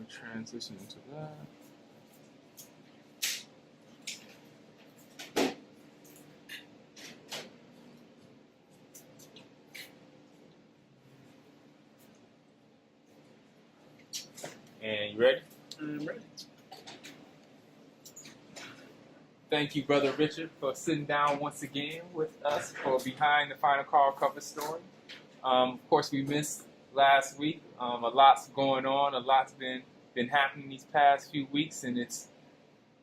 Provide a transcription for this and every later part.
we'll transition into that. And you ready? I'm ready. Thank you, Brother Richard, for sitting down once again with us for Behind the Final Call cover story. Of course, we missed last week. A lot's going on. A lot's been happening these past few weeks, and it's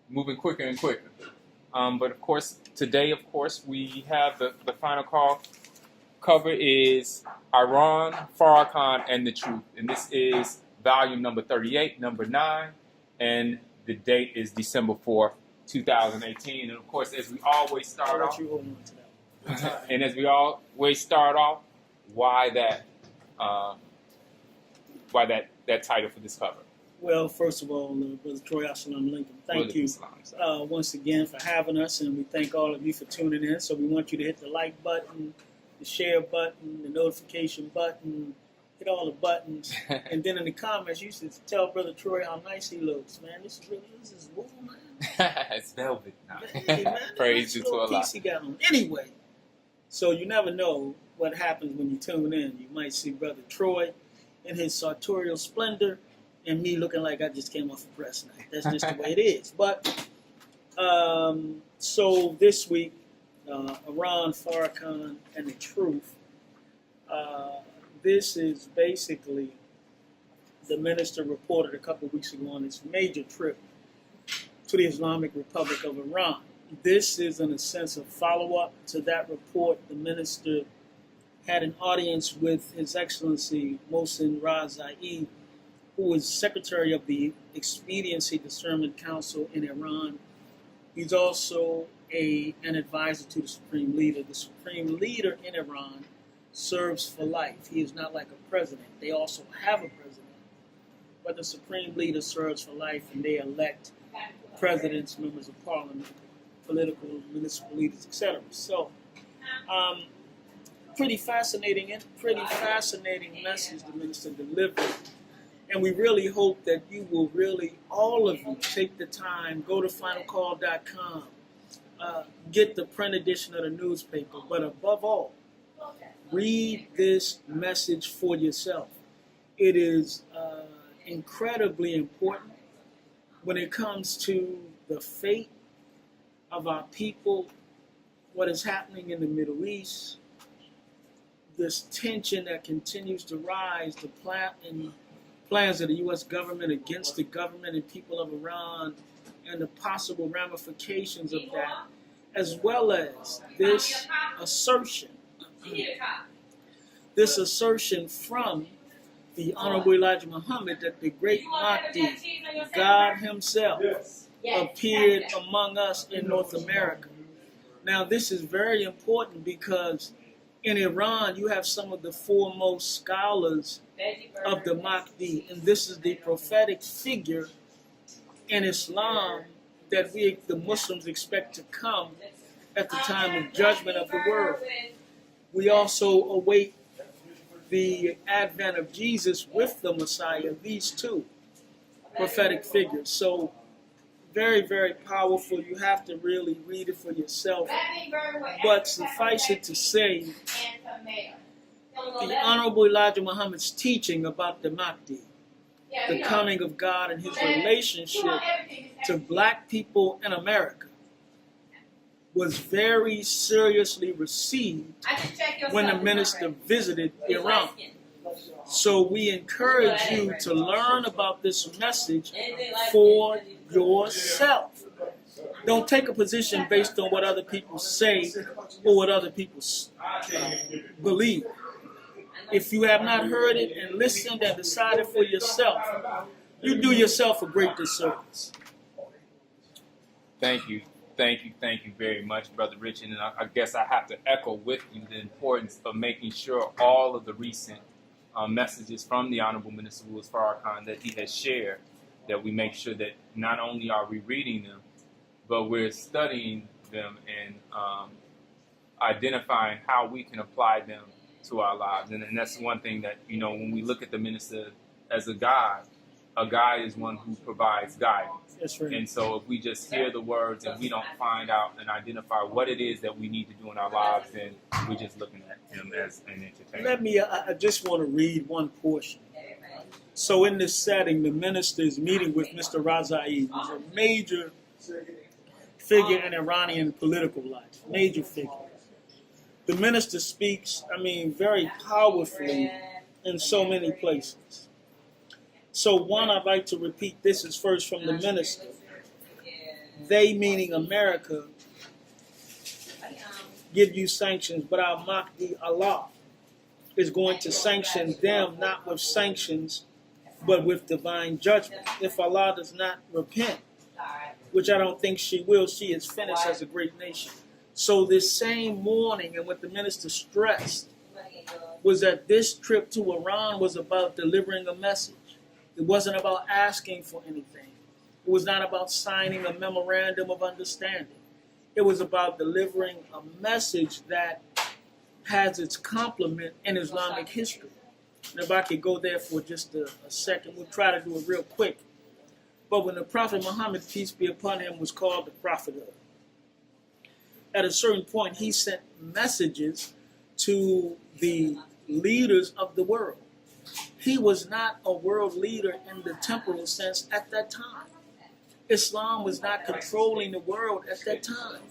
moving quicker and quicker. But of course, today, we have the Final Call cover is Iran, Farrakhan, and the Truth. And this is volume number 38, number 9, and the date is December 4th, 2018. And of course, as we always start off, and as we always start off, why that title for this cover? Well, first of all, Brother Troy, Assalamu Alaikum. Thank you once again for having us, and we thank all of you for tuning in. So we want you to hit the like button, the share button, the notification button, hit all the buttons, and then in the comments, you should tell Brother Troy how nice he looks, man. This is wool, man. It's velvet now. Hey, man, Praise you to Allah. He got on. Anyway, so you never know what happens when you tune in. You might see Brother Troy in his sartorial splendor, and me looking like I just came off a press night. That's just the way it is. But so this week, Iran, Farrakhan, and the Truth. This is basically the minister reported a couple of weeks ago on his major trip to the Islamic Republic of Iran. This is, in a sense, a follow-up to that report. The minister had an audience with His Excellency Mohsen Razai, who is Secretary of the Expediency Discernment Council in Iran. He's also an advisor to the Supreme Leader. The Supreme Leader in Iran serves for life. He is not like a president. They also have a president, but the Supreme Leader serves for life, and they elect presidents, members of parliament, political, municipal leaders, etc. So, pretty fascinating message the minister delivered. And we really hope that you will really, all of you, take the time, go to finalcall.com, get the print edition of the newspaper, but above all, read this message for yourself. It is incredibly important when it comes to the fate of our people, what is happening in the Middle East, this tension that continues to rise, the plans of the U.S. government against the government and people of Iran, and the possible ramifications of that, as well as this assertion from the Honorable Elijah Muhammad that the great Mahdi, God himself, appeared among us in North America. Now, this is very important because in Iran, you have some of the foremost scholars of the Mahdi, and this is the prophetic figure in Islam that the Muslims expect to come at the time of judgment of the world. We also await the advent of Jesus with the Messiah, these two prophetic figures. So very, very powerful. You have to really read it for yourself. But suffice it to say, the Honorable Elijah Muhammad's teaching about the Mahdi, the coming of God and his relationship to black people in America, was very seriously received when the minister visited Iran. So we encourage you to learn about this message for yourself. Don't take a position based on what other people say or what other people believe. If you have not heard it and listened and decided for yourself, you do yourself a great disservice. Thank you very much, Brother Richard. And I guess I have to echo with you the importance of making sure all of the recent messages from the Honorable Minister Louis Farrakhan that he has shared, that we make sure that not only are we reading them, but we're studying them and identifying how we can apply them to our lives. And that's one thing that, when we look at the minister as a guide, a guide is one who provides guidance. That's right. And so if we just hear the words and we don't find out and identify what it is that we need to do in our lives, then we're just looking at him as an entertainer. I just want to read one portion. So in this setting, the minister is meeting with Mr. Razai, who's a major figure in Iranian political life, major figure. The minister speaks, very powerfully in so many places. So one, I'd like to repeat, this is first from the minister. They, meaning America, give you sanctions, but our Mahdi Allah is going to sanction them, not with sanctions, but with divine judgment. If Allah does not repent, which I don't think she will, she is finished as a great nation. So this same morning, and what the minister stressed, was that this trip to Iran was about delivering a message. It wasn't about asking for anything. It was not about signing a memorandum of understanding. It was about delivering a message that has its complement in Islamic history. And if I could go there for just a second, we'll try to do it real quick. But when the Prophet Muhammad, peace be upon him, was called the prophethood, at a certain point he sent messages to the leaders of the world. He was not a world leader in the temporal sense at that time. Islam was not controlling the world at that time.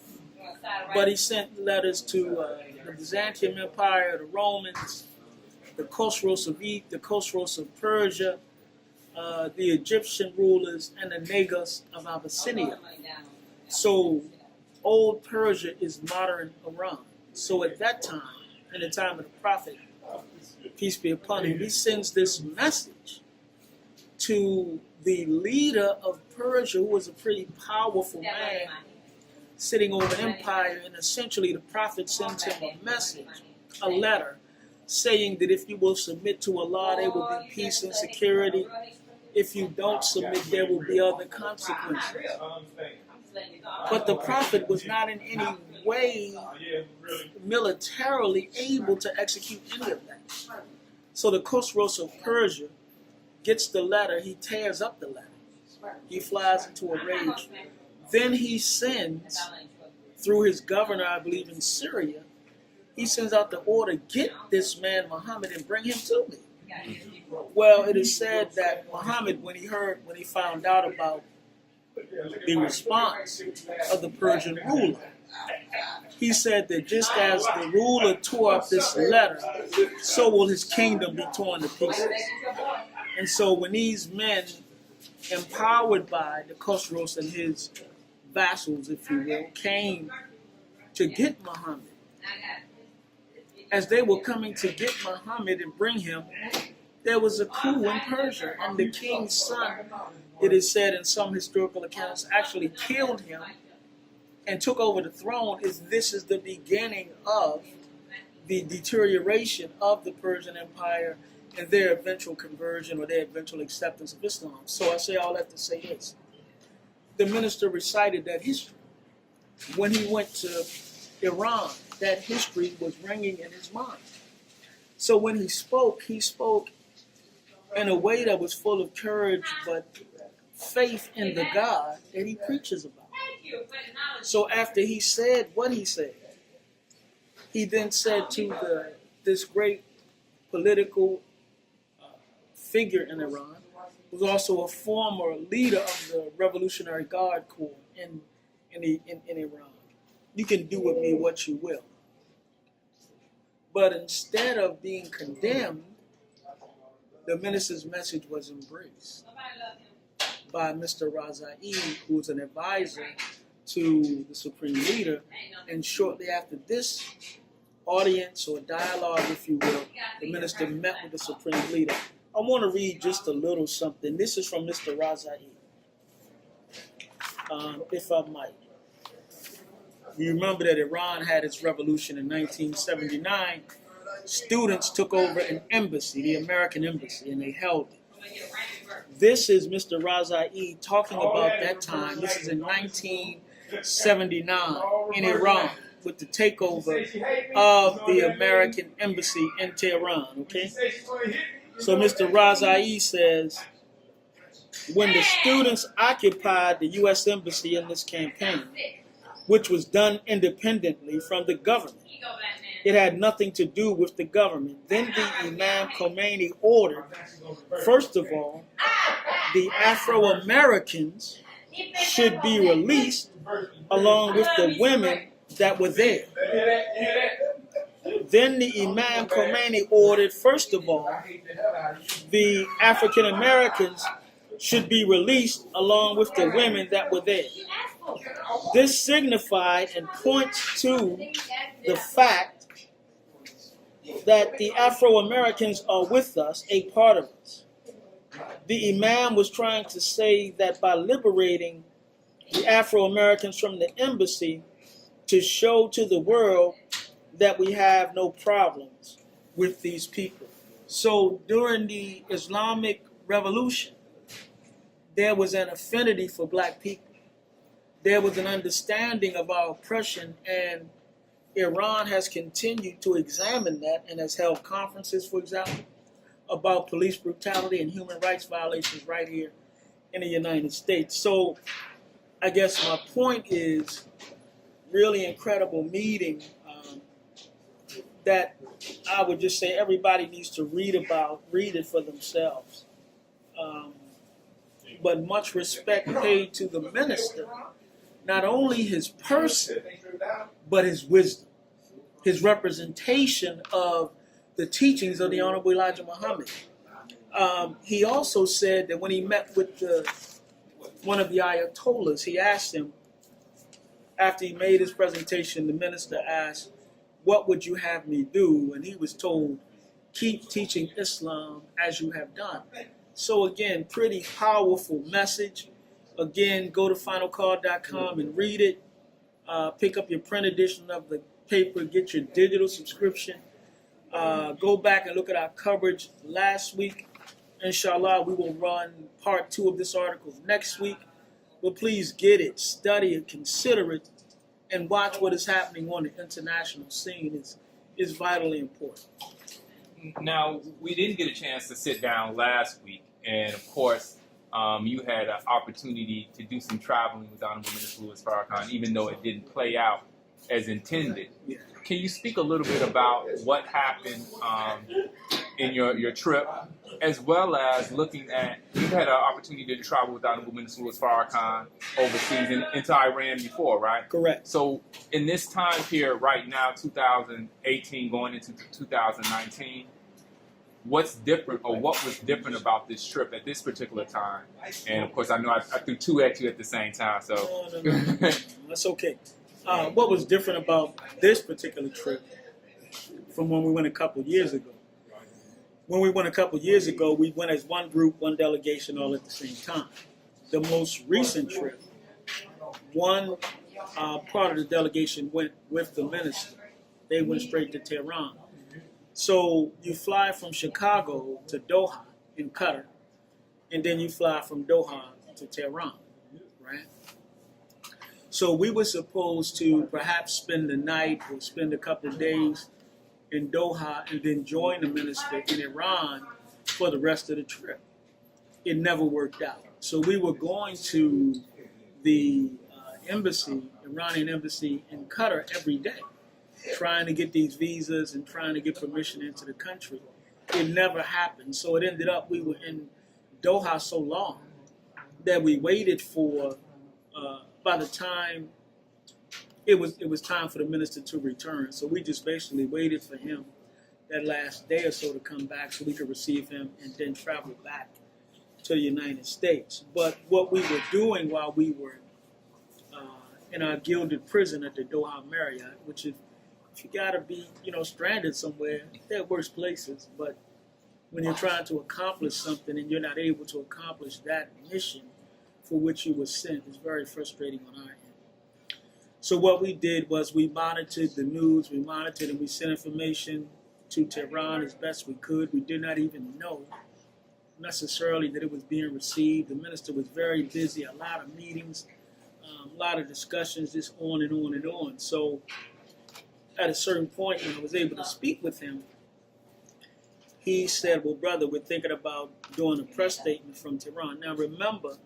But he sent letters to the Byzantine Empire, the Romans, the Khosrows of Persia, the Egyptian rulers, and the Negus of Abyssinia. So old Persia is modern Iran. So at that time, in the time of the Prophet, peace be upon him, he sends this message to the leader of Persia, who was a pretty powerful man, sitting over an empire, and essentially the Prophet sends him a message, a letter, saying that if you will submit to Allah, there will be peace and security. If you don't submit, there will be other consequences. But the Prophet was not in any way militarily able to execute any of that. So the Khosrows of Persia gets the letter, he tears up the letter. He flies into a rage. Then he sends, through his governor, I believe in Syria, he sends out the order, get this man Muhammad and bring him to me. Well, it is said that Muhammad, when he found out about the response of the Persian ruler, he said that just as the ruler tore up this letter, so will his kingdom be torn to pieces. And so when these men, empowered by the Khosrows and his vassals, if you will, came to get Muhammad, as they were coming to get Muhammad and bring him, there was a coup in Persia, and the king's son, it is said in some historical accounts, actually killed him and took over the throne. This is the beginning of the deterioration of the Persian Empire and their eventual conversion or their eventual acceptance of Islam. So I say all that to say this. The minister recited that history. When he went to Iran, that history was ringing in his mind. So when he spoke in a way that was full of courage, but faith in the God that he preaches about. So after he said what he said, he then said to this great political figure in Iran, who was also a former leader of the Revolutionary Guard Corps in Iran, you can do with me what you will. But instead of being condemned, the minister's message was embraced by Mr. Razai, who was an advisor to the Supreme Leader. And shortly after this audience or dialogue, if you will, the minister met with the Supreme Leader. I want to read just a little something. This is from Mr. Razai, if I might. You remember that Iran had its revolution in 1979. Students took over an embassy, the American embassy, and they held it. This is Mr. Razai talking about that time. This is in 1979 in Iran with the takeover of the American embassy in Tehran, okay? So Mr. Razai says, when the students occupied the U.S. Embassy in this campaign, which was done independently from the government. It had nothing to do with the government. Then the Imam Khomeini ordered, first of all, the Afro-Americans should be released along with the women that were there. Then the Imam Khomeini ordered, first of all, the African Americans should be released along with the women that were there. This signified and points to the fact that the Afro-Americans are with us, a part of us. The Imam was trying to say that by liberating the Afro-Americans from the embassy to show to the world that we have no problems with these people. So during the Islamic Revolution, there was an affinity for black people. There was an understanding of our oppression, and Iran has continued to examine that and has held conferences, for example, about police brutality and human rights violations right here in the United States. So I guess my point is really incredible meeting that I would just say everybody needs to read it for themselves. But much respect paid to the minister, not only his person, but his wisdom, his representation of the teachings of the Honorable Elijah Muhammad. He also said that when he met with one of the Ayatollahs, he asked him, after he made his presentation, the minister asked, "What would you have me do?" And he was told, "Keep teaching Islam as you have done." So again, pretty powerful message. Again, go to finalcall.com and read it. Pick up your print edition of the paper, get your digital subscription. Go back and look at our coverage last week. Inshallah, we will run part 2 of this article next week. But please get it, study it, consider it, and watch what is happening on the international scene. Is vitally important. Now, we didn't get a chance to sit down last week, and of course, you had an opportunity to do some traveling with Honorable Minister Louis Farrakhan, even though it didn't play out as intended. Yeah. Can you speak a little bit about what happened in your trip, as well as looking at, you had an opportunity to travel with Honorable Minister Louis Farrakhan overseas and into Iran before, right? Correct. So in this time period right now, 2018 going into 2019, what's different, or what was different about this trip at this particular time? And of course, I know I threw 2 at you at the same time, so. No. That's okay. What was different about this particular trip from when we went a couple years ago? When we went a couple years ago, we went as one group, one delegation, all at the same time. The most recent trip, one part of the delegation went with the minister. They went straight to Tehran. So you fly from Chicago to Doha in Qatar, and then you fly from Doha to Tehran, right? So we were supposed to perhaps spend the night or spend a couple of days in Doha and then join the minister in Iran for the rest of the trip. It never worked out. So we were going to the embassy, Iranian embassy in Qatar every day, trying to get these visas and trying to get permission into the country. It never happened. So it ended up we were in Doha so long that we waited for, by the time it was time for the minister to return. So we just basically waited for him that last day or so to come back so we could receive him and then travel back to the United States. But what we were doing while we were in our gilded prison at the Doha Marriott, which is, if you gotta be, stranded somewhere, there are worse places. But when you're trying to accomplish something and you're not able to accomplish that mission for which you were sent, it's very frustrating on our end. So what we did was we monitored the news, we monitored and we sent information to Tehran as best we could. We did not even know necessarily that it was being received. The minister was very busy, a lot of meetings, a lot of discussions, just on and on and on. So at a certain point when I was able to speak with him, he said, well, brother, we're thinking about doing a press statement from Tehran. Now, remember,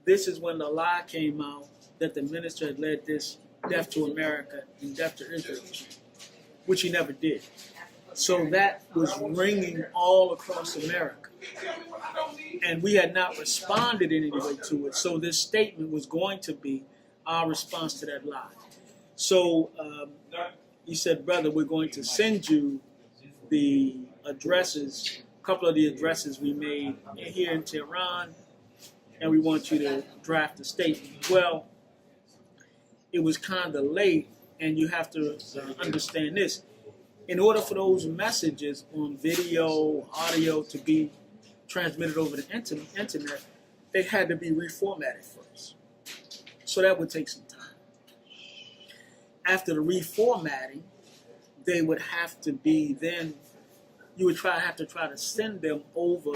this is when the lie came out that the minister had led this Death to America and Death to Israel, which he never did. So that was ringing all across America. And we had not responded in any way to it. So this statement was going to be our response to that lie. So he said, brother, we're going to send you the addresses, a couple of the addresses we made here in Tehran, and we want you to draft a statement. Well, it was kind of late, and you have to understand this. In order for those messages on video, audio to be transmitted over the internet, they had to be reformatted first. So that would take some time. After the reformatting, they would have to be then, you would have to try to send them over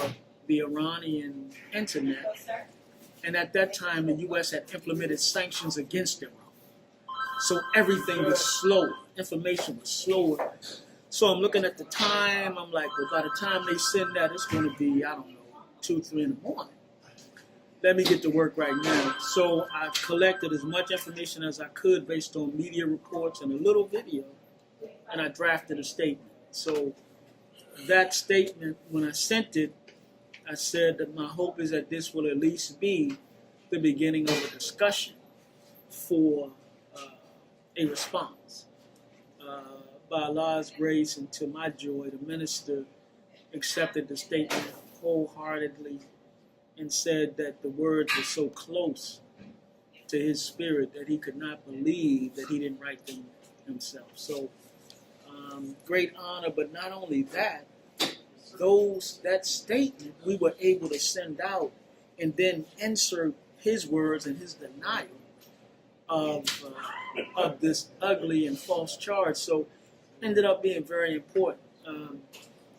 the Iranian internet. And at that time, the U.S. had implemented sanctions against Iran. So everything was slower. Information was slower. So I'm looking at the time. I'm like, well, by the time they send that, it's going to be, I don't know, 2, 3 in the morning. Let me get to work right now. So I collected as much information as I could based on media reports and a little video, and I drafted a statement. So that statement, when I sent it, I said that my hope is that this will at least be the beginning of a discussion for a response. By Allah's grace and to my joy, the minister accepted the statement wholeheartedly and said that the words were so close to his spirit that he could not believe that he didn't write them himself. So great honor, but not only that, that statement we were able to send out and then insert his words and his denial of this ugly and false charge. So ended up being very important.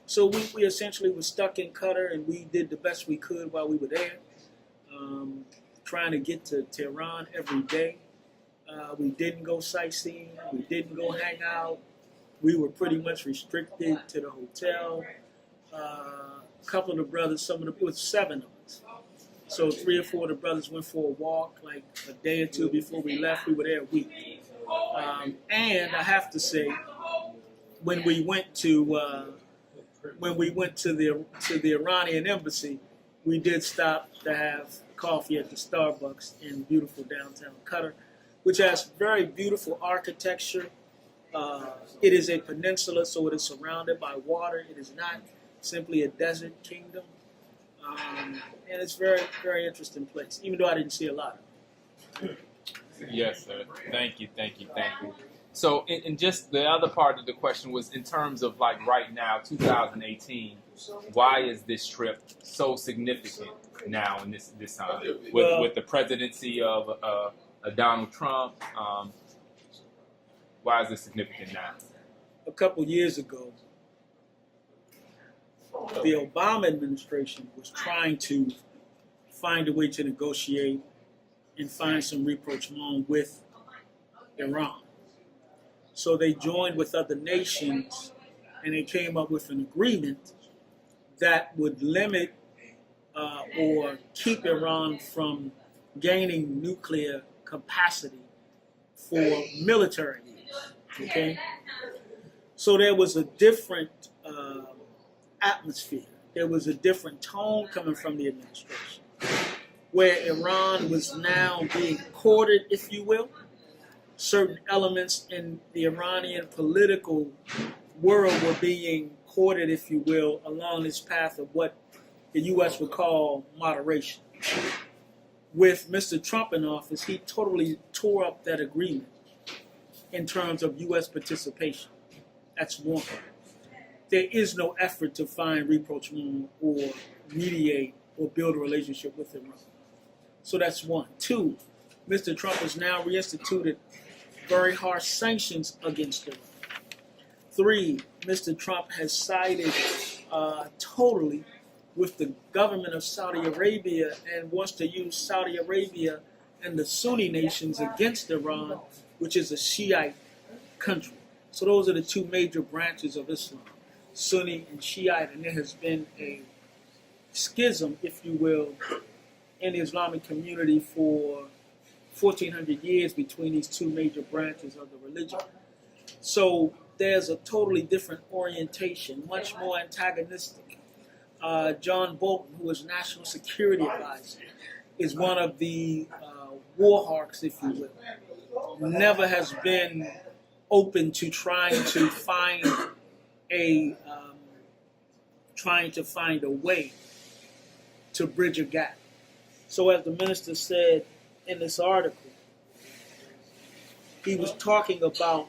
So we essentially were stuck in Qatar, and we did the best we could while we were there, trying to get to Tehran every day. We didn't go sightseeing. We didn't go hang out. We were pretty much restricted to the hotel. A couple of the brothers, it was 7 of us. So 3 or 4 of the brothers went for a walk like a day or 2 before we left. We were there a week. And I have to say, when we went to the Iranian embassy, we did stop to have coffee at the Starbucks in beautiful downtown Qatar, which has very beautiful architecture. It is a peninsula, so it is surrounded by water. It is not simply a desert kingdom. And it's a very, very interesting place, even though I didn't see a lot of it. Yes, sir. Thank you. So, and just the other part of the question was in terms of like right now, 2018, why is this trip so significant now in this time with the presidency of Donald Trump? Why is this significant now? A couple years ago, the Obama administration was trying to find a way to negotiate and find some rapprochement with Iran. So they joined with other nations, and they came up with an agreement that would limit or keep Iran from gaining nuclear capacity for military use. Okay? So there was a different atmosphere. There was a different tone coming from the administration, where Iran was now being courted, if you will. Certain elements in the Iranian political world were being courted, if you will, along this path of what the U.S. would call moderation. With Mr. Trump in office, he totally tore up that agreement in terms of U.S. participation. That's one. There is no effort to find rapprochement or mediate or build a relationship with Iran. So that's one. 2, Mr. Trump has now reinstituted very harsh sanctions against Iran. 3, Mr. Trump has sided totally with the government of Saudi Arabia and wants to use Saudi Arabia and the Sunni nations against Iran, which is a Shiite country. So those are the 2 major branches of Islam. Sunni and Shiite, and there has been a schism, if you will, in the Islamic community for 1400 years between these two major branches of the religion. So there's a totally different orientation, much more antagonistic. John Bolton, who is National Security Advisor, is one of the war hawks, if you will. Never has been open to trying to find a way to bridge a gap. So as the minister said in this article, he was talking about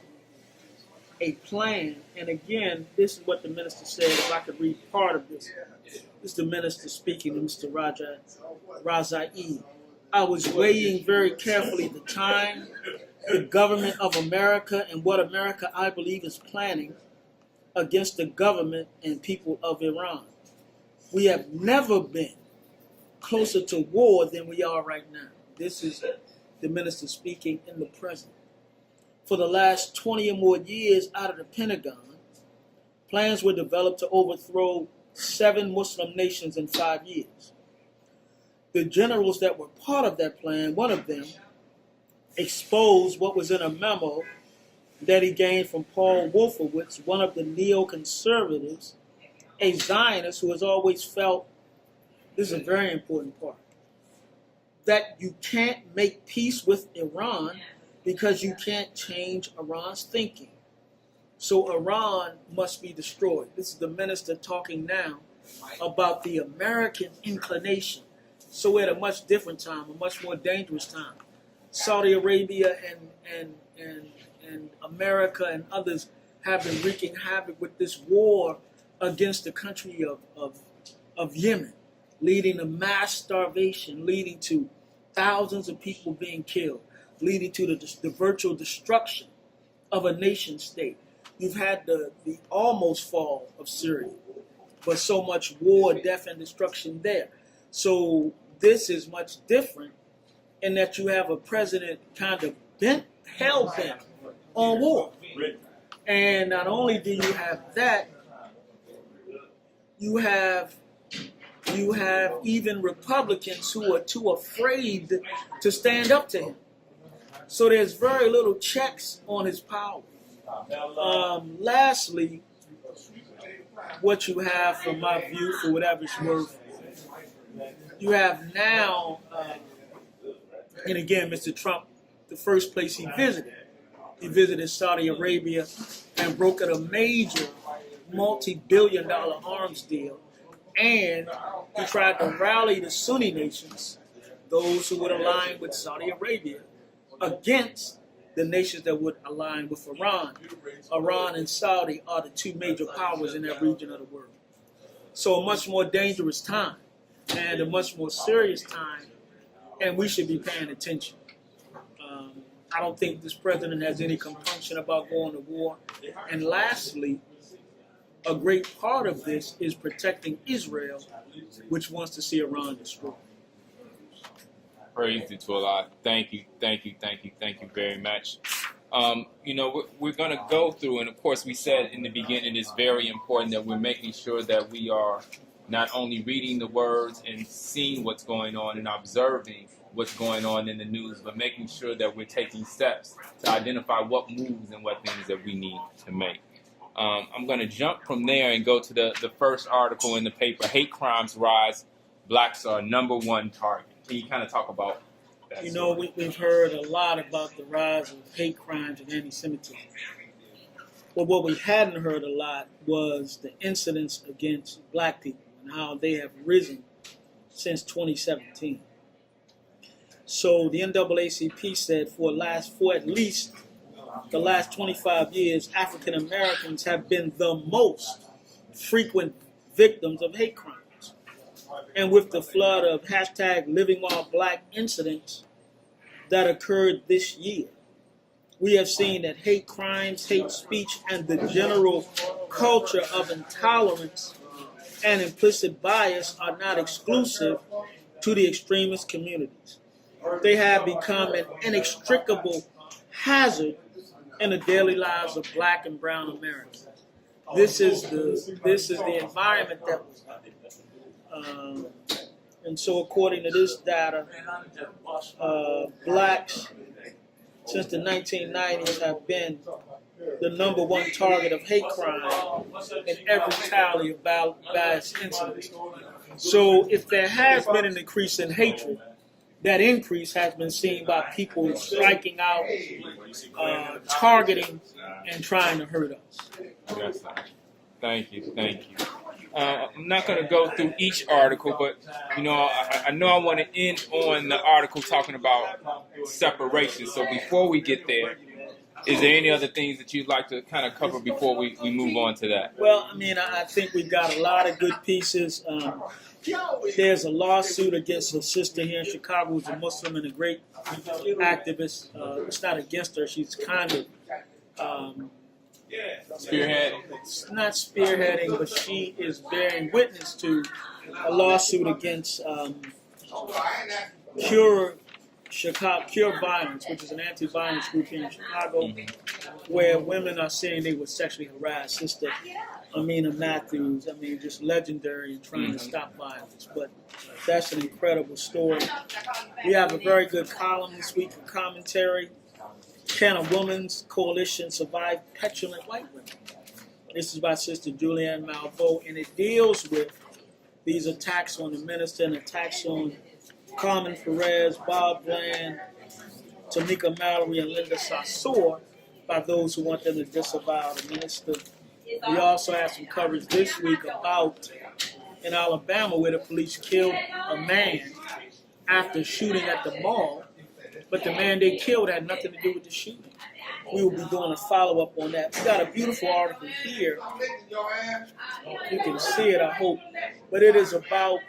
a plan, and again, this is what the minister said. If I could read part of this. This is the minister speaking to Mr. Razai. I was weighing very carefully the time, the government of America, and what America, I believe, is planning against the government and people of Iran. We have never been closer to war than we are right now. This is the minister speaking in the present. For the last 20 or more years out of the Pentagon, plans were developed to overthrow 7 Muslim nations in 5 years. The generals that were part of that plan, one of them, exposed what was in a memo that he gained from Paul Wolfowitz, one of the neoconservatives, a Zionist who has always felt, this is a very important part, that you can't make peace with Iran because you can't change Iran's thinking. So Iran must be destroyed. This is the minister talking now about the American inclination. So we're at a much different time, a much more dangerous time. Saudi Arabia and America and others have been wreaking havoc with this war against the country of Yemen, leading to mass starvation, leading to thousands of people being killed, leading to the virtual destruction of a nation state. You've had the almost fall of Syria, but so much war, death, and destruction there. So this is much different in that you have a president kind of hell-bent on war. And not only do you have that, you have even Republicans who are too afraid to stand up to him. So there's very little checks on his power. Lastly, what you have, from my view, for whatever it's worth, you have now, and again, Mr. Trump, the first place he visited Saudi Arabia and brokered a major multi-billion-dollar arms deal, and he tried to rally the Sunni nations, those who would align with Saudi Arabia, against the nations that would align with Iran. Iran and Saudi are the two major powers in that region of the world. So a much more dangerous time and a much more serious time, and we should be paying attention. I don't think this president has any compunction about going to war. And lastly, a great part of this is protecting Israel, which wants to see Iran destroyed. Praise to Allah. Thank you very much. We're going to go through, and of course we said in the beginning it's very important that we're making sure that we are not only reading the words and seeing what's going on and observing what's going on in the news, but making sure that we're taking steps to identify what moves and what things that we need to make. I'm going to jump from there and go to the first article in the paper, Hate Crimes Rise, Blacks are #1 target. Can you kind of talk about that? We've heard a lot about the rise of hate crimes and anti-Semitism. But what we hadn't heard a lot was the incidents against black people and how they have risen since 2017. So the NAACP said for at least the last 25 years, African Americans have been the most frequent victims of hate crimes. And with the flood of #LivingWhileBlack incidents that occurred this year, we have seen that hate crimes, hate speech, and the general culture of intolerance and implicit bias are not exclusive to the extremist communities. They have become an inextricable hazard in the daily lives of black and brown Americans. this is the environment that was. And so, according to this data, blacks since the 1990s have been the number one target of hate crime in every tally of bias incidents. So, if there has been an increase in hatred, that increase has been seen by people striking out, targeting, and trying to hurt us. Yes, sir. Thank you. I'm not going to go through each article, but I know I want to end on the article talking about separation. So before we get there, is there any other things that you'd like to kind of cover before we move on to that? Well, I think we've got a lot of good pieces. There's a lawsuit against a sister here in Chicago who's a Muslim and a great activist. It's not against her. She's kind of spearheading? Not spearheading, but she is bearing witness to a lawsuit against Cure Violence, which is an anti-violence group here in Chicago, where women are saying they were sexually harassed. Sister Amina Matthews, just legendary in trying to stop violence. But that's an incredible story. We have a very good column this week of commentary. Can a woman's coalition survive petulant white women? This is by Sister Julianne Malveaux, and it deals with these attacks on the minister and attacks on Carmen Perez, Bob Bland, Tamika Mallory, and Linda Sarsour by those who want them to disavow the minister. We also have some coverage this week about in Alabama where the police killed a man after shooting at the mall, but the man they killed had nothing to do with the shooting. We will be doing a follow-up on that. We got a beautiful article here. You can see it, I hope. But it is about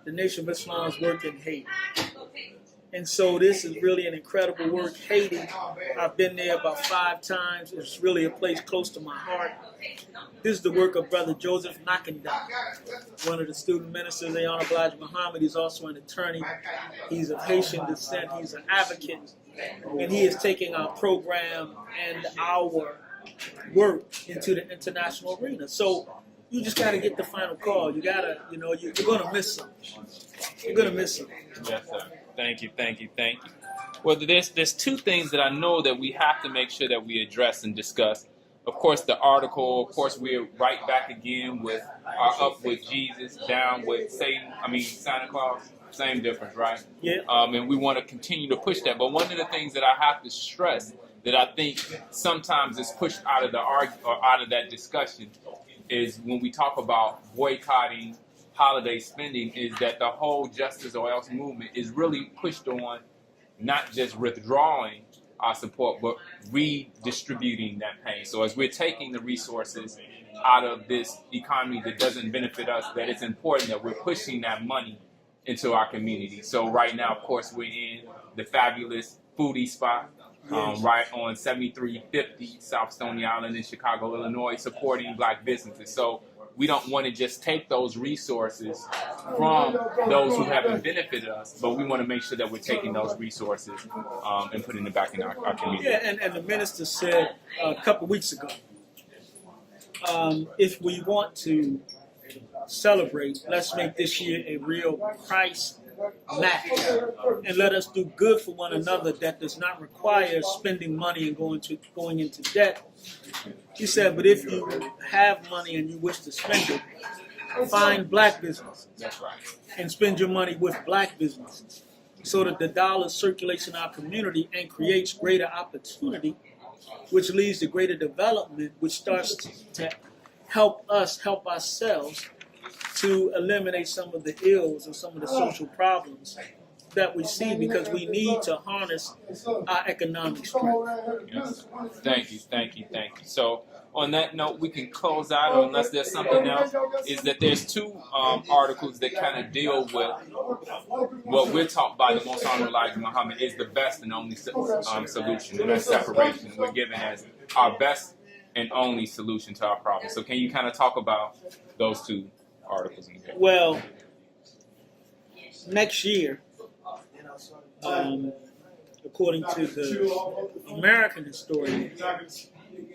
the Nation of Islam's work in Haiti. And so this is really an incredible work. Haiti, I've been there about 5 times. It's really a place close to my heart. This is the work of Brother Joseph Nakanda, one of the student ministers, Ayana Elijah Muhammad. He's also an attorney. He's of Haitian descent. He's an advocate. And he is taking our program and our work into the international arena. So you just got to get the final call. You got to, you're going to miss something. You're going to miss something. Yes, sir. Thank you. Well, there's 2 things that I know that we have to make sure that we address and discuss. Of course, the article. Of course, we're right back again with our up with Jesus, down with Satan. Santa Claus. Same difference, right? Yeah. And we want to continue to push that. But one of the things that I have to stress that I think sometimes is pushed out of the or out of that discussion is when we talk about boycotting holiday spending, is that the whole justice or else movement is really pushed on not just withdrawing our support, but redistributing that pain. So as we're taking the resources out of this economy that doesn't benefit us, that it's important that we're pushing that money into our community. So right now, of course, we're in the fabulous foodie spot, right on 7350 South Stony Island in Chicago, Illinois, supporting Black businesses. So we don't want to just take those resources from those who haven't benefited us, but we want to make sure that we're taking those resources and putting it back in our community. Yeah, and the minister said a couple weeks ago, if we want to celebrate, let's make this year a real Christ match, and let us do good for one another that does not require spending money and going into debt. He said, but if you have money and you wish to spend it, find Black businesses. That's right. And spend your money with Black businesses so that the dollar circulates in our community and creates greater opportunity, which leads to greater development, which starts to help us help ourselves to eliminate some of the ills and some of the social problems that we see, because we need to harness our economic strength. Yes. Thank you. So on that note, we can close out, unless there's something else, is that there's 2 articles that kind of deal with what we're taught by the Most Honorable Elijah Muhammad is the best and only solution, and that's separation. We're given as our best and only solution to our problem. So can you kind of talk about those 2 articles? Well, next year, according to the American historian,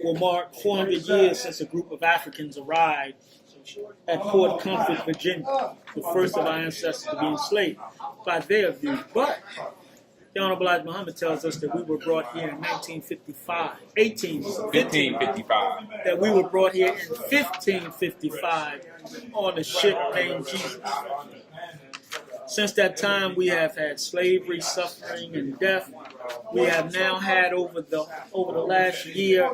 will mark 400 years since a group of Africans arrived at Port Comfort, Virginia, the first of our ancestors to be enslaved by their view. But the Honorable Elijah Muhammad tells us that we were brought here in 1555, that we were brought here in 1555 on a ship named Jesus. Since that time, we have had slavery, suffering, and death. We have now had over the last year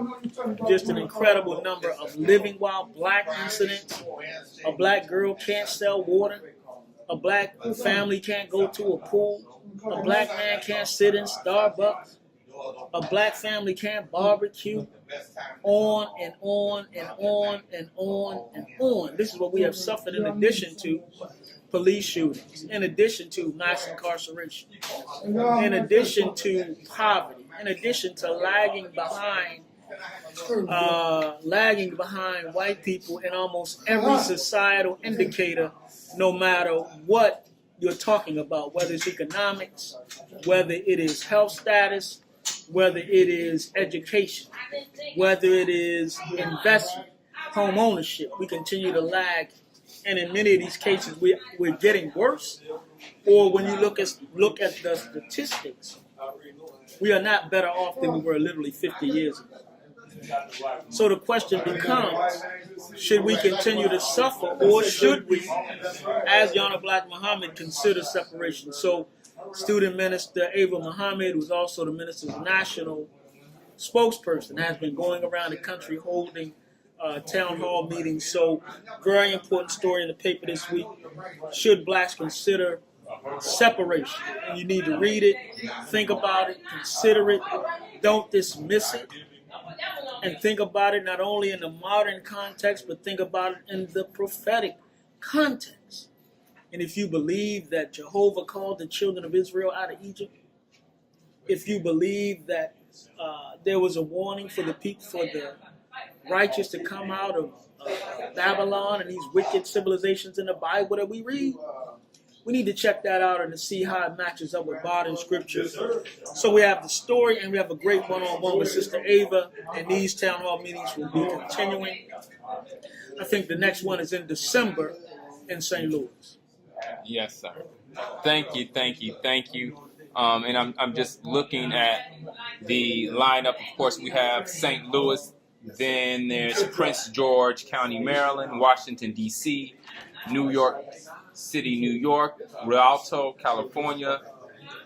just an incredible number of living while black incidents. A black girl can't sell water. A black family can't go to a pool. A black man can't sit in Starbucks. A black family can't barbecue. On and on and on and on and on. This is what we have suffered in addition to police shootings, in addition to mass incarceration, in addition to poverty, in addition to lagging behind white people in almost every societal indicator, no matter what you're talking about, whether it's economics, whether it is health status, whether it is education, whether it is investment, home ownership. We continue to lag. And in many of these cases, we're getting worse. Or when you look at the statistics, we are not better off than we were literally 50 years ago. So the question becomes, should we continue to suffer, or should we, as the Honorable Black Muhammad, consider separation? So Student Minister Ava Muhammad, who's also the Minister's national spokesperson, has been going around the country holding town hall meetings. So very important story in the paper this week. Should blacks consider separation? And you need to read it, think about it, consider it, don't dismiss it, and think about it not only in the modern context, but think about it in the prophetic context. And if you believe that Jehovah called the children of Israel out of Egypt, if you believe that there was a warning for the people, for the righteous to come out of Babylon and these wicked civilizations in the Bible that we read, we need to check that out and to see how it matches up with modern scriptures. So we have the story, and we have a great one-on-one with Sister Ava, and these town hall meetings will be continuing. I think the next one is in December in St. Louis. Yes, sir. Thank you. And I'm just looking at the lineup. Of course, we have St. Louis. Then there's Prince George County, Maryland, Washington, D.C., New York City, New York, Rialto, California,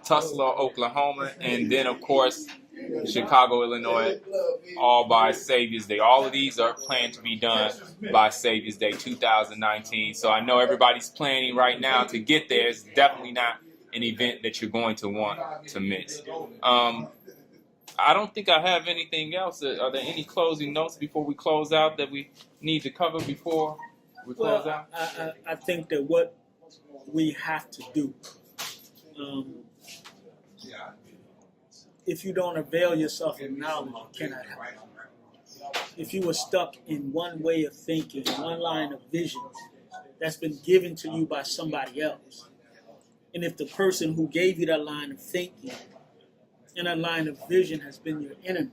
Tulsa, Oklahoma, and then, of course, Chicago, Illinois, all by Savior's Day. All of these are planned to be done by Savior's Day 2019. So I know everybody's planning right now to get there. It's definitely not an event that you're going to want to miss. I don't think I have anything else. Are there any closing notes before we close out that we need to cover before we close out? I think that what we have to do, if you don't avail yourself of knowledge, you cannot help. If you were stuck in one way of thinking, one line of vision that's been given to you by somebody else, and if the person who gave you that line of thinking and that line of vision has been your enemy,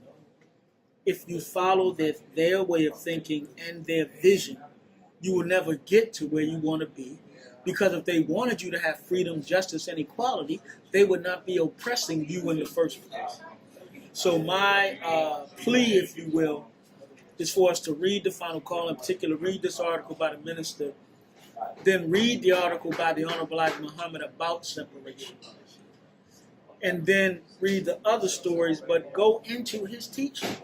if you follow their way of thinking and their vision, you will never get to where you want to be. Because if they wanted you to have freedom, justice, and equality, they would not be oppressing you in the first place. So my plea, if you will, is for us to read the final call, in particular, read this article by the minister, then read the article by the Honorable Elijah Muhammad about separation, and then read the other stories, but go into his teaching.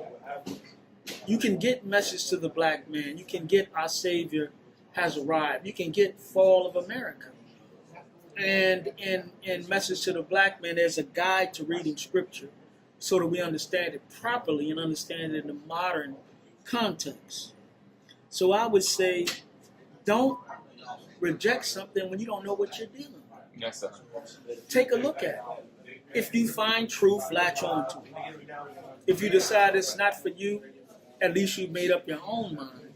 You can get Message to the Black Man. You can get Our Savior Has Arrived. You can get Fall of America. And in Message to the Black Man, there's a guide to reading Scripture so that we understand it properly and understand it in the modern context. So I would say, don't reject something when you don't know what you're dealing with. Yes, sir. Take a look at it. If you find truth, latch on to it. If you decide it's not for you, at least you've made up your own mind.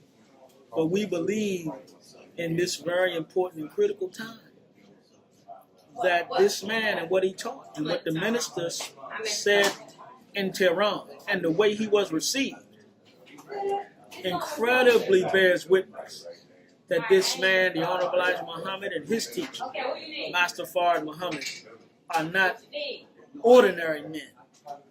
But we believe in this very important and critical time that this man and what he taught and what the ministers said in Tehran and the way he was received incredibly bears witness that this man, the Honorable Elijah Muhammad, and his teacher, Master Farrakhan Muhammad, are not ordinary men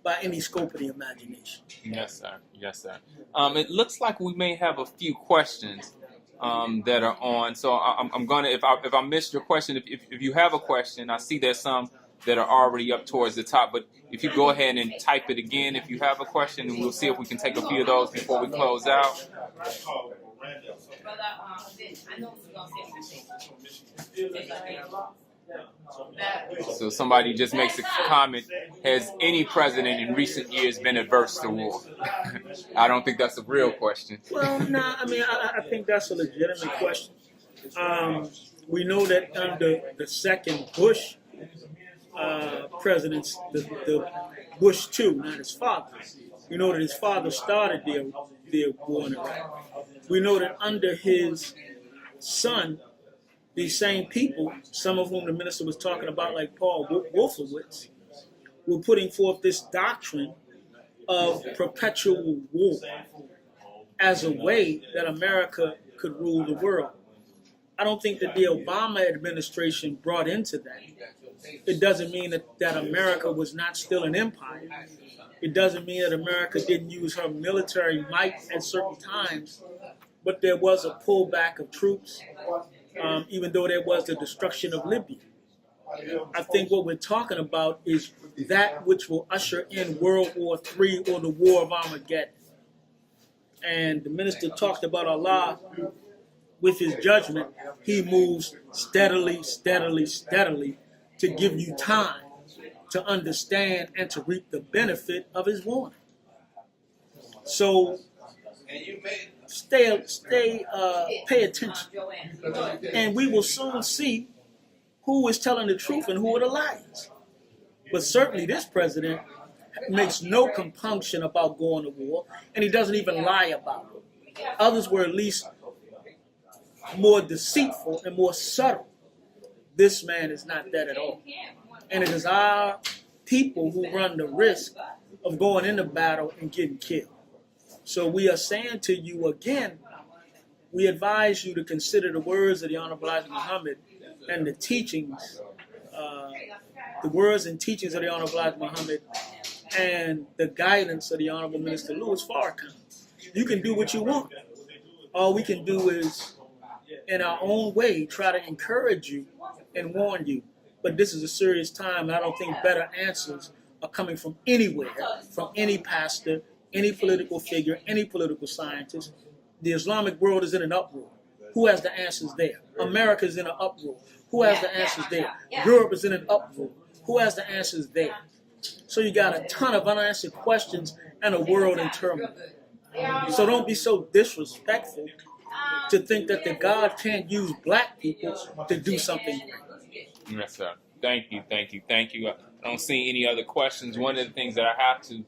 by any scope of the imagination. Yes, sir. Yes, sir. It looks like we may have a few questions that are on. So I'm gonna, if I missed your question, if you have a question, I see there's some that are already up towards the top. But if you go ahead and type it again, if you have a question, and we'll see if we can take a few of those before we close out. So somebody just makes a comment. Has any president in recent years been adverse to war? I don't think that's a real question. Well, I mean, I think that's a legitimate question. We know that under the second Bush presidents, the Bush II, not his father, we know that his father started their war in Iraq. We know that under his son, these same people, some of whom the minister was talking about, like Paul Wolfowitz, were putting forth this doctrine of perpetual war as a way that America could rule the world. I don't think that the Obama administration brought into that. It doesn't mean that America was not still an empire. It doesn't mean that America didn't use her military might at certain times, but there was a pullback of troops, even though there was the destruction of Libya. I think what we're talking about is that which will usher in World War III or the War of Armageddon. And the minister talked about Allah. With his judgment, he moves steadily, steadily, steadily to give you time to understand and to reap the benefit of his warning. So pay attention. And we will soon see who is telling the truth and who are the liars. But certainly this president makes no compunction about going to war, and he doesn't even lie about it. Others were at least more deceitful and more subtle. This man is not that at all. And it is our people who run the risk of going into battle and getting killed. So we are saying to you again, we advise you to consider the words of the Honorable Elijah Muhammad and the teachings, the words and teachings of the Honorable Elijah Muhammad and the guidance of the Honorable Minister Louis Farrakhan. You can do what you want. All we can do is, in our own way, try to encourage you and warn you. But this is a serious time, and I don't think better answers are coming from anywhere, from any pastor, any political figure, any political scientist. The Islamic world is in an uproar. Who has the answers there? America is in an uproar. Who has the answers there? Europe is in an uproar. Who has the answers there? So you got a ton of unanswered questions and a world in turmoil. So don't be so disrespectful to think that the God can't use black people to do something great. Yes, sir. Thank you. I don't see any other questions. One of the things that I have to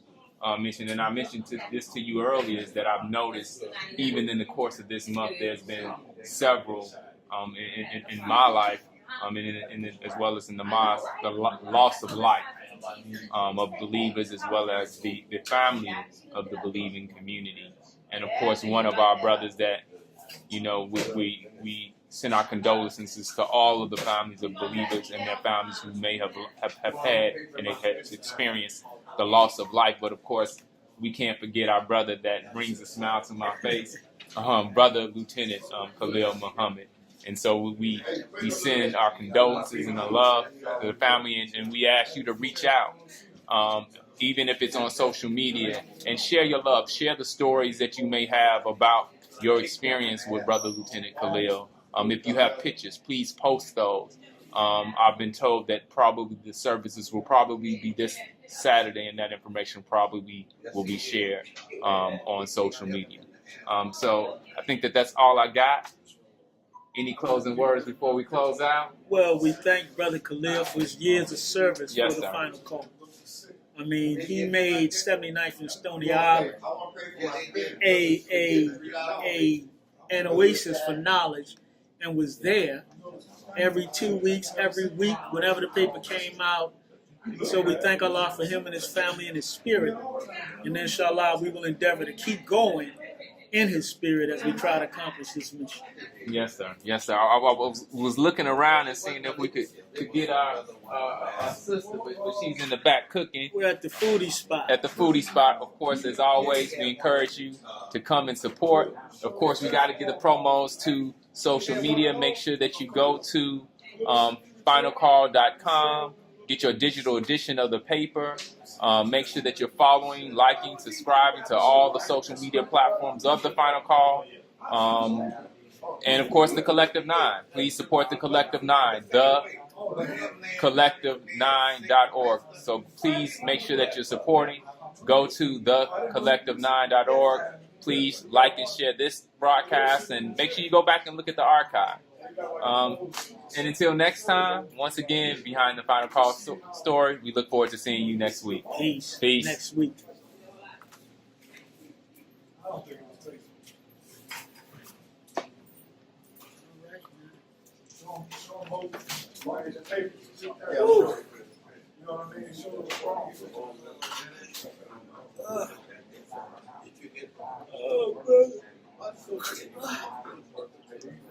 mention, and I mentioned this to you earlier, is that I've noticed even in the course of this month, there's been several in my life, as well as in the mosque, the loss of life of believers, as well as the family of the believing community. And of course, one of our brothers that, we send our condolences to all of the families of believers and their families who may have had and have experienced the loss of life. But of course, we can't forget our brother that brings a smile to my face, Brother Lieutenant Khalil Muhammad. And so we send our condolences and our love to the family, and we ask you to reach out, even if it's on social media, and share your love, share the stories that you may have about your experience with Brother Lieutenant Khalil. If you have pictures, please post those. I've been told that probably the services will probably be this Saturday, and that information probably will be shared on social media. So I think that's all I got. Any closing words before we close out? Well, we thank Brother Khalil for his years of service for the final call. I mean, he made 79th and Stony Island an oasis for knowledge, and was there every 2 weeks, every week, whenever the paper came out. So we thank Allah for him and his family and his spirit. And inshallah, we will endeavor to keep going in his spirit as we try to accomplish this mission. Yes, sir. Yes, sir. I was looking around and seeing if we could get our sister, but she's in the back cooking. We're at the foodie spot. At the foodie spot, of course, as always, we encourage you to come and support. Of course, we got to get the promos to social media. Make sure that you go to finalcall.com, get your digital edition of the paper. Make sure that you're following, liking, subscribing to all the social media platforms of the Final Call. And of course, the Collective 9. Please support the Collective 9, thecollective9.org. So please make sure that you're supporting. Go to thecollective9.org. Please like and share this broadcast, and make sure you go back and look at the archive. And until next time, once again, behind the Final Call story, we look forward to seeing you next week. Peace. Peace. Next week.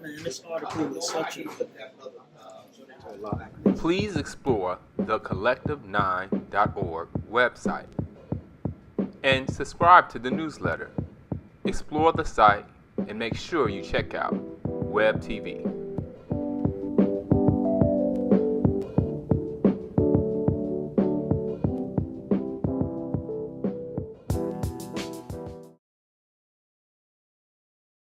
Man, this article is such a... Please explore the collective9.org website and subscribe to the newsletter. Explore the site and make sure you check out Web TV.